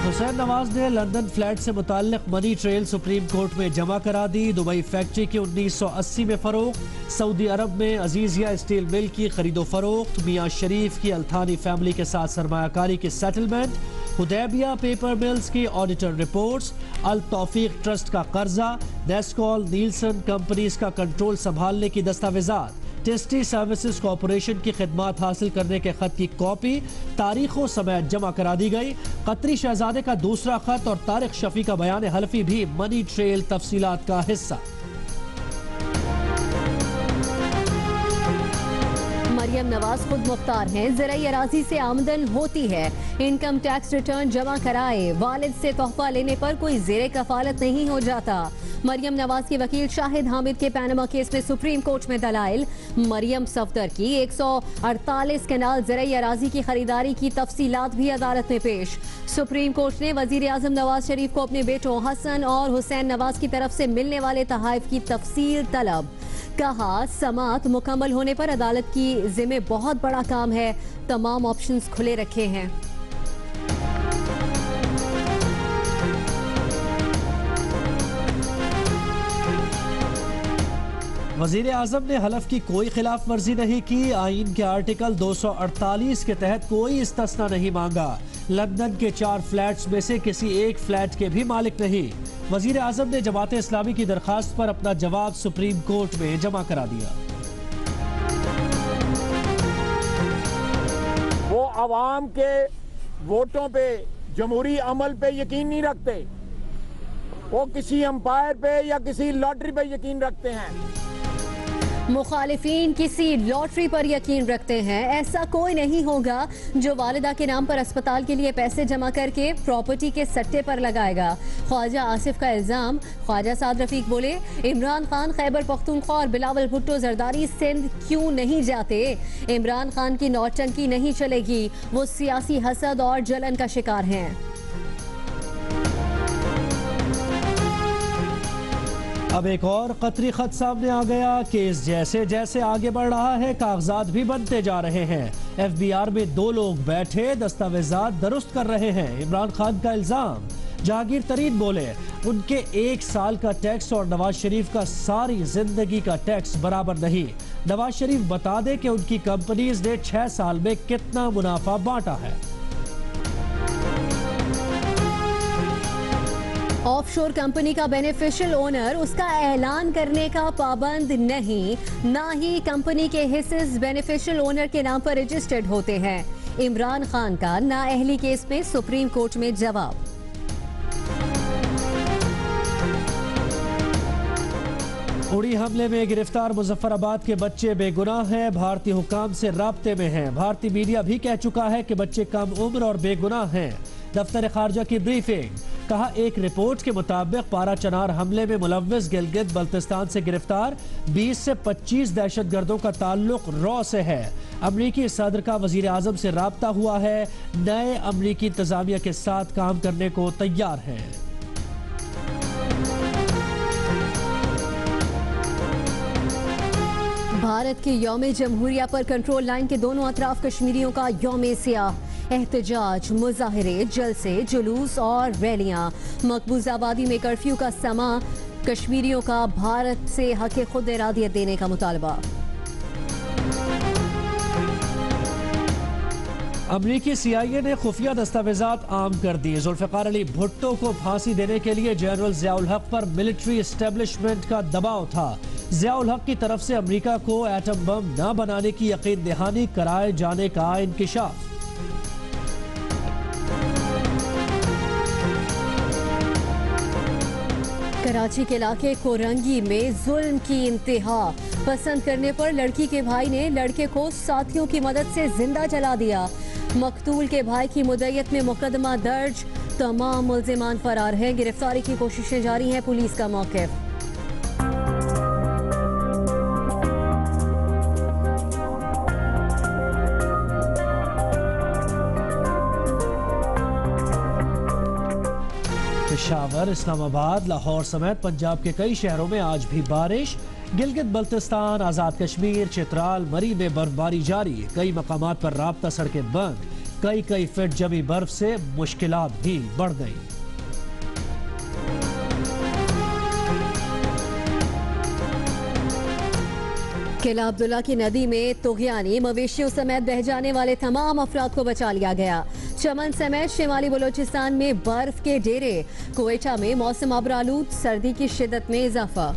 हुसैन नवाज ने London flat से मुताल्लिक money trail supreme court में जमा करा दी। दुबई फैक्ट्री की 1980 में फरोख्त, सऊदी अरब में अजीजिया स्टील मिल की खरीदो फरोख्त, मियाँ शरीफ की अल्थानी फैमिली के साथ सरमायाकारी की सेटलमेंट, हुदैबिया पेपर मिल्स की ऑडिटर रिपोर्ट्स, अल तौफीक ट्रस्ट का कर्जा, नेस्कॉल नीलसन कंपनीज का कंट्रोल संभालने की दस्तावेजात, टेस्टी सर्विसेज कॉरपोरेशन की खिदमात हासिल करने के खत की कॉपी तारीखों समेत जमा करा दी गई। कतरी शहजादे का दूसरा खत और तारिक शफी का बयान हल्फी भी मनी ट्रेल तफसीलात का हिस्सा। मरियम नवाज खुद मुख्तार हैं, ज़राई अराजी से आमदन होती है, इनकम टैक्स रिटर्न जमा कराए, वालिद से तोहफा लेने पर कोई ज़ेरे कफालत नहीं हो जाता। मरियम नवाज के वकील शाहिद हामिद के पैनामा केस में सुप्रीम कोर्ट में दलाइल। मरियम सफदर की 148 कैनाल ज़राई अराजी की खरीदारी की तफसीलात भी अदालत में पेश। सुप्रीम कोर्ट ने वजीर आजम नवाज शरीफ को अपने बेटों हसन और हुसैन नवाज की तरफ से मिलने वाले तहाइफ की तफसील तलब। कहा, समात मुकम्मल होने पर अदालत की जिम्मे बहुत बड़ा काम है, तमाम ऑप्शंस खुले रखे हैं। वजीर आजम ने हलफ की कोई खिलाफ वर्जी नहीं की। आइन के आर्टिकल 248 के तहत कोई इस्तिस्ना नहीं मांगा। लंदन के 4 फ्लैट्स में से किसी एक फ्लैट के भी मालिक नहीं। वजीर आजम ने जमात इस्लामी की दरखास्त पर अपना जवाब सुप्रीम कोर्ट में जमा करा दिया। वो अवाम के वोटों पे, जमहूरी अमल पे यकीन नहीं रखते, वो किसी अंपायर पे या किसी लॉटरी पे यकीन रखते हैं। मुखालिफिन किसी लॉटरी पर यकीन रखते हैं। ऐसा कोई नहीं होगा जो वालिदा के नाम पर अस्पताल के लिए पैसे जमा करके प्रॉपर्टी के सट्टे पर लगाएगा। ख्वाजा आसिफ का इल्जाम। ख्वाजा साद रफीक बोले, इमरान खान खैबर पख्तूनख्वा और बिलावल भुट्टो जरदारी सिंध क्यों नहीं जाते? इमरान खान की नौटंकी नहीं चलेगी, वो सियासी हसद और जलन का शिकार हैं। अब एक और कतरी खत सामने आ गया। केस जैसे जैसे आगे बढ़ रहा है, कागजात भी बनते जा रहे हैं। FBR में 2 लोग बैठे दस्तावेजात दुरुस्त कर रहे हैं। इमरान खान का इल्जाम। जहांगीर तरीन बोले, उनके 1 साल का टैक्स और नवाज शरीफ का सारी जिंदगी का टैक्स बराबर नहीं। नवाज शरीफ बता दे कि उनकी कंपनीज ने 6 साल में कितना मुनाफा बांटा है। ऑफशोर कंपनी का बेनिफिशियल ओनर उसका ऐलान करने का पाबंद नहीं, ना ही कंपनी के हिस्से बेनिफिशियल ओनर के नाम पर रजिस्टर्ड होते हैं। इमरान खान का नाअहली केस में सुप्रीम कोर्ट में जवाब। उड़ी हमले में गिरफ्तार मुजफ्फराबाद के बच्चे बेगुनाह हैं, भारतीय हुकाम से राब्ते में हैं। भारतीय मीडिया भी कह चुका है कि बच्चे कम उम्र और बेगुनाह हैं। दफ्तर खारजा की ब्रीफिंग। कहा, एक रिपोर्ट के मुताबिक पारा चनार हमले में मुलव्विस गिलगित बल्तिस्तान से गिरफ्तार 20 से 25 दहशतगर्दों का ताल्लुक रॉ से है। अमरीकी सदर का वजीर आजम से राब्ता हुआ है, नए अमरीकी इंतजामिया के साथ काम करने को तैयार है। भारत के यौम जमहूरिया पर कंट्रोल लाइन के दोनों अतराफ कश्मीरियों का यौम सियाह। एहतजाज, मुजाहिरे, जलसे, जुलूस और रैलियां। मकबूज आबादी में कर्फ्यू का समा। कश्मीरियों का भारत से हक खुद इरादियत देने का मुतालबा। अमरीकी CIA ने खुफिया दस्तावेजात आम कर दिए। जुल्फिकार अली भुट्टो को फांसी देने के लिए जनरल ज़ियाउल हक पर मिलिट्री एस्टेब्लिशमेंट का दबाव था। ज़ियाउल हक की तरफ से अमरीका को एटम बम न बनाने की यकीन दहानी कराए जाने का इंकिशाफ। कराची के इलाके कोरंगी में जुल्म की इंतहा। पसंद करने पर लड़की के भाई ने लड़के को साथियों की मदद से जिंदा जला दिया। मकतूल के भाई की मुद्दत में मुकदमा दर्ज। तमाम मुल्जिमान फरार हैं। गिरफ्तारी की कोशिशें जारी हैं। पुलिस का मौक़िफ़। पेशावर, इस्लामाबाद, लाहौर समेत पंजाब के कई शहरों में आज भी बारिश। गिलगित बल्तिस्तान, आज़ाद कश्मीर, चित्राल, मरी में बर्फबारी जारी। कई मकामात पर राब्ता सड़कें बंद। कई कई फीट जमी बर्फ से मुश्किलात भी बढ़ गई। किला अब्दुल्ला की नदी में तुगयानी मवेशियों समेत बह जाने वाले तमाम अफराद को बचा लिया गया। चमन समेत शिमाली बलोचिस्तान में बर्फ के डेरे। क्वेटा में मौसम अबरालूद, सर्दी की शिद्दत में इजाफा।